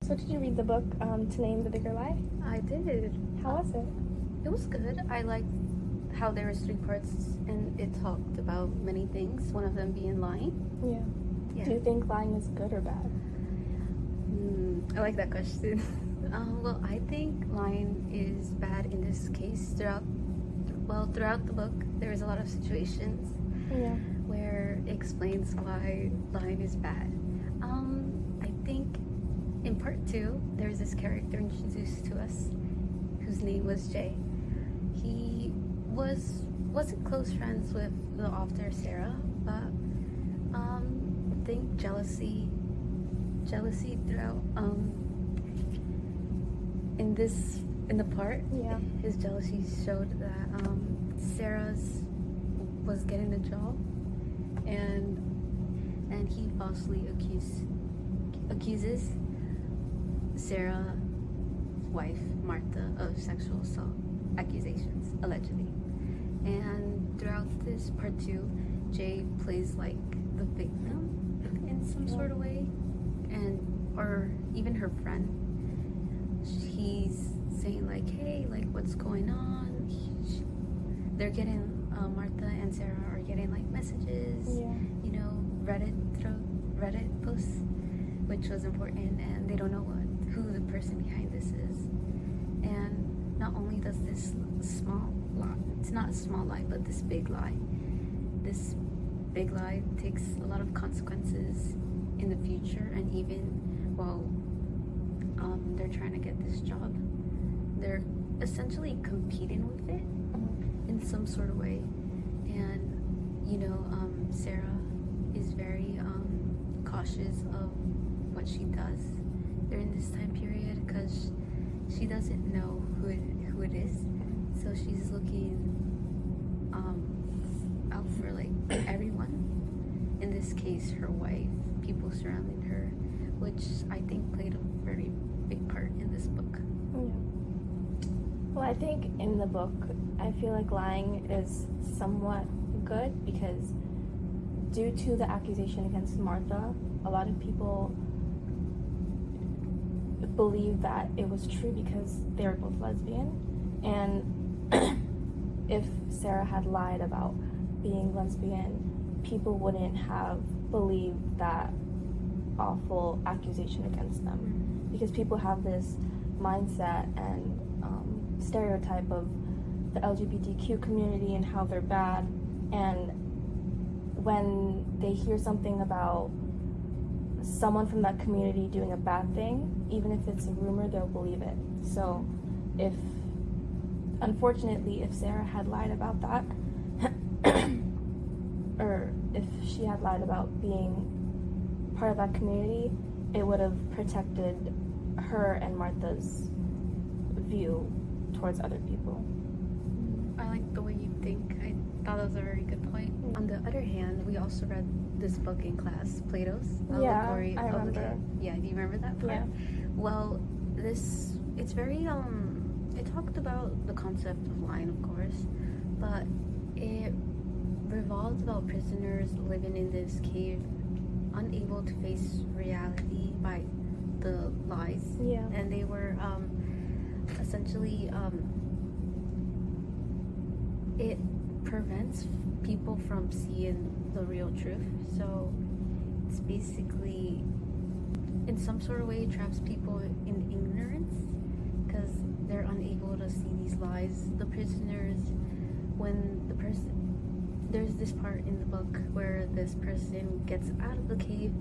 So did you read the book, To Name the Bigger Lie? I did. How was it? It was good. I liked how there was 3 parts and it talked about many things, one of them being lying. Yeah. Do you think lying is good or bad? I like that question. Well, I think lying is bad in this case. Throughout the book, there is a lot of situations where it explains why lying is bad. I think in part 2, there's this character introduced to us whose name was Jay. He wasn't close friends with the author Sarah, but I think jealousy throughout in the part, his jealousy showed that Sarah's was getting the job, and he falsely accuses Sarah's wife Martha of sexual assault accusations, allegedly. And throughout this part 2, Jay plays like the victim in some sort of way, or even her friend. He's saying like, hey, like, what's going on? They're getting Martha and Sarah are getting like messages, Reddit posts, which was important, and they don't know who the person behind this is. And not only does this small lie, it's not a small lie, but this big lie takes a lot of consequences in the future, and even while they're trying to get this job, they're essentially competing with it in some sort of way. And Sarah is very cautious of what she does during this time period because she doesn't know who it is, so she's looking out for like everyone, in this case her wife, people surrounding her, which I think played a very big part in this book. Well, I think in the book, I feel like lying is somewhat good because due to the accusation against Martha, a lot of people believe that it was true because they were both lesbian. And if Sarah had lied about being lesbian, people wouldn't have believed that awful accusation against them, because people have this mindset and stereotype of the LGBTQ community and how they're bad, and when they hear something about someone from that community doing a bad thing, even if it's a rumor, they'll believe it. So unfortunately, if Sarah had lied about that, or if she had lied about being part of that community, it would have protected her and Martha's view towards other people. I like the way you think. I thought that was a very good point. On the other hand, we also read this book in class, Plato's Allegory of the Cave. Yeah, do you remember that part? Yeah. Well, it's very it talked about the concept of lying, of course, but it revolved about prisoners living in this cave, unable to face reality by the lies. Yeah. And they were essentially it prevents people from seeing the real truth. So it's basically, in some sort of way, it traps people in ignorance because they're unable to see these lies. The prisoners, there's this part in the book where this person gets out of the cave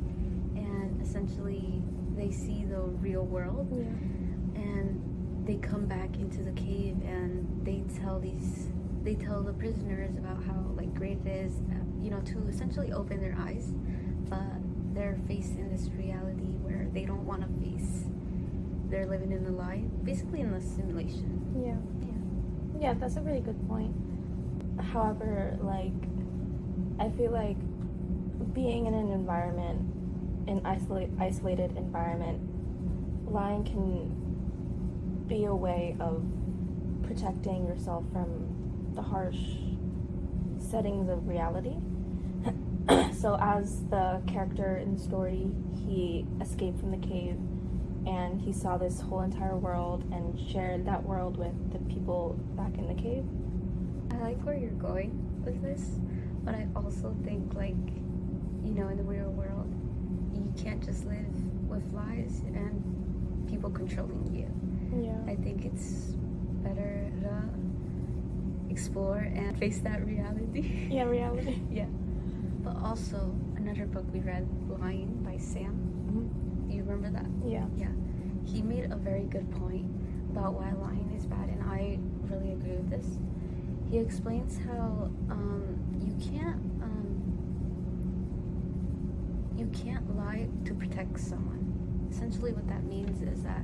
and essentially they see the real world, and they come back into the cave and they tell the prisoners about how like great it is, to essentially open their eyes, but they're facing this reality where they don't want to face. They're living in the lie, basically in the simulation. Yeah, that's a really good point. However, like, I feel like being in an environment, an isolated environment, lying can be a way of protecting yourself from the harsh settings of reality. So as the character in the story, he escaped from the cave and he saw this whole entire world and shared that world with the people back in the cave. I like where you're going with this, but I also think, like, you know, in the real world, you can't just live with lies and people controlling you. Yeah. I think it's better to explore and face that reality. Yeah, reality. Yeah. But also, another book we read, Lying by Sam. Mm-hmm. Do you remember that? Yeah. Yeah. He made a very good point about why lying is bad, and I really agree with this. He explains how you can't lie to protect someone. Essentially, what that means is that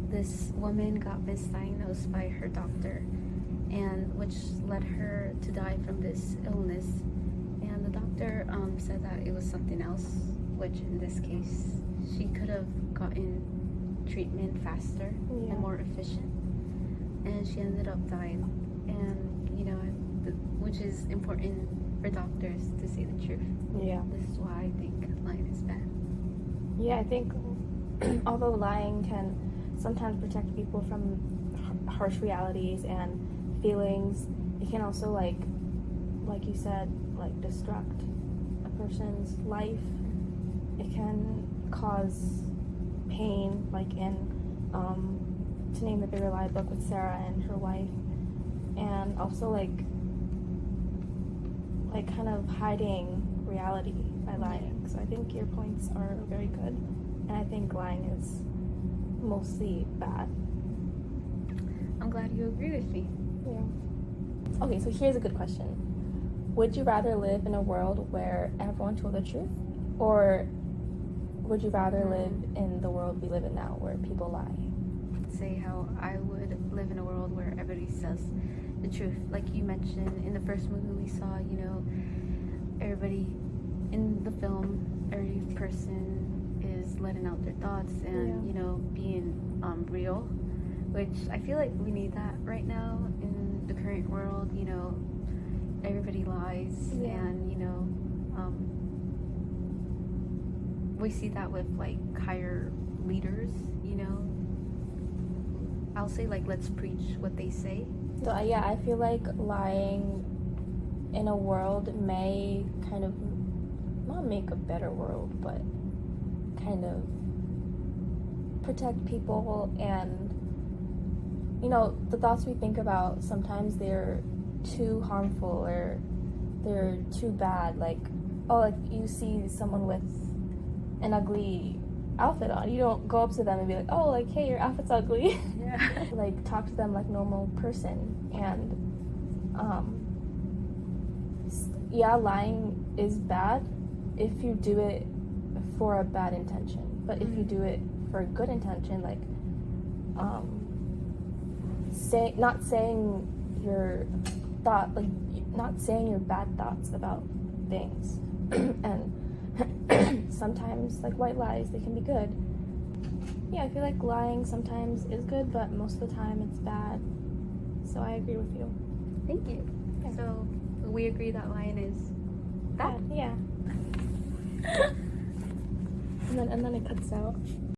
this woman got misdiagnosed by her doctor, and which led her to die from this illness. And the doctor said that it was something else, which in this case, she could have gotten treatment faster and more efficient, and she ended up dying. And you know, which is important for doctors to say the truth. Yeah. This is why I think lying is bad. Yeah, I think although lying can sometimes protect people from harsh realities and feelings, it can also, like you said, like destruct a person's life. It can cause pain, like in To Name the Bigger Lie book with Sarah and her wife, and also like kind of hiding reality by lying. So I think your points are very good, and I think lying is mostly bad. I'm glad you agree with me. Yeah. Okay, so here's a good question. Would you rather live in a world where everyone told the truth, or would you rather live in the world we live in now where people lie? Say how I would live in a world where everybody says the truth. Like you mentioned in the first movie we saw, you know, everybody in the film, every person is letting out their thoughts and, you know, being real, which I feel like we need that right now in the current world. You know, everybody lies, and, you know, we see that with like higher leaders, you know. I'll say, like, let's preach what they say. So yeah, I feel like lying in a world may kind of not make a better world, but kind of protect people. And you know, the thoughts we think about, sometimes they're too harmful or they're too bad. Like, oh, like you see someone with an ugly outfit on, you don't go up to them and be like, oh, like, hey, your outfit's ugly. Yeah. Like, talk to them like normal person. And yeah, lying is bad if you do it for a bad intention, but if you do it for a good intention, like not saying your bad thoughts about things. And sometimes, like, white lies, they can be good. Yeah, I feel like lying sometimes is good, but most of the time it's bad. So I agree with you. Thank you. Yeah. So we agree that lying is bad. Yeah. And then it cuts out.